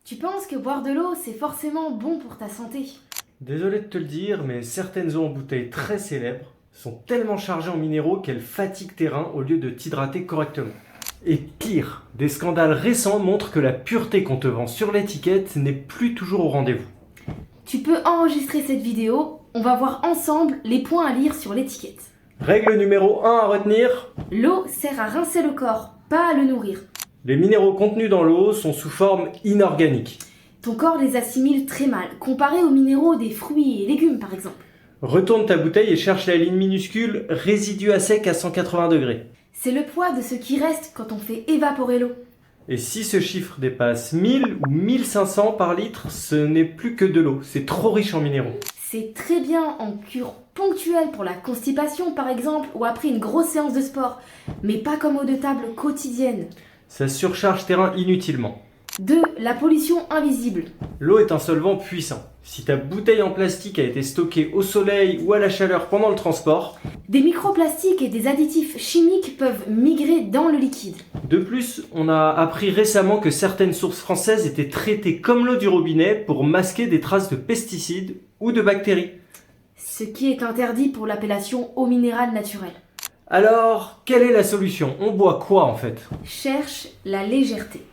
Tu penses que boire de l'eau, c'est forcément bon pour ta santé? Désolé de te le dire, mais certaines eaux en bouteille très célèbres sont tellement chargées en minéraux qu'elles fatiguent tes reins au lieu de t'hydrater correctement. Et pire, des scandales récents montrent que la pureté qu'on te vend sur l'étiquette n'est plus toujours au rendez-vous. Tu peux enregistrer cette vidéo, on va voir ensemble les points à lire sur l'étiquette. Règle numéro 1 à retenir, L'eau sert à rincer le corps, pas à le nourrir. les minéraux contenus dans l'eau sont sous forme inorganique. Ton corps les assimile très mal, comparé aux minéraux des fruits et légumes par exemple. Retourne ta bouteille et cherche la ligne minuscule résidu à sec à 180 degrés. C'est le poids de ce qui reste quand on fait évaporer l'eau. Et si ce chiffre dépasse 1000 ou 1500 par litre, ce n'est plus que de l'eau, c'est trop riche en minéraux. C'est très bien en cure ponctuelle pour la constipation par exemple, ou après une grosse séance de sport, mais pas comme eau de table quotidienne. Ça surcharge tes reins inutilement. 2. La pollution invisible. L'eau est un solvant puissant. Si ta bouteille en plastique a été stockée au soleil ou à la chaleur pendant le transport, Des microplastiques et des additifs chimiques peuvent migrer dans le liquide. de plus, on a appris récemment que certaines sources françaises étaient traitées comme l'eau du robinet pour masquer des traces de pesticides ou de bactéries. Ce qui est interdit pour l'appellation eau minérale naturelle. Alors, quelle est la solution? On boit quoi en fait? Cherche la légèreté.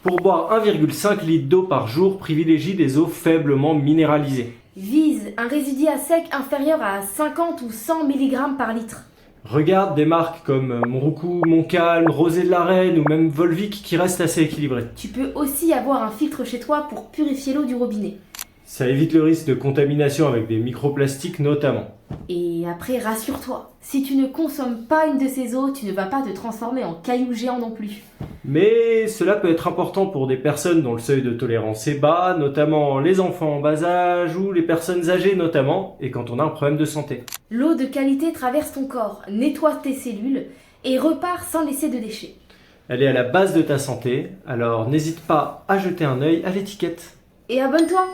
Pour boire 1,5 litre d'eau par jour, privilégie des eaux faiblement minéralisées. Vise un résidu à sec inférieur à 50 ou 100 mg par litre. Regarde des marques comme Monroucou, Montcalm, Rosé de la Reine ou même Volvic qui restent assez équilibrées. Tu peux aussi avoir un filtre chez toi pour purifier l'eau du robinet. Ça évite le risque de contamination avec des microplastiques notamment. Et après, rassure-toi, si tu ne consommes pas une de ces eaux, tu ne vas pas te transformer en caillou géant non plus. Mais cela peut être important pour des personnes dont le seuil de tolérance est bas, notamment les enfants en bas âge ou les personnes âgées notamment, et quand on a un problème de santé. L'eau de qualité traverse ton corps, nettoie tes cellules et repart sans laisser de déchets. Elle est à la base de ta santé, alors n'hésite pas à jeter un œil à l'étiquette. Et abonne-toi!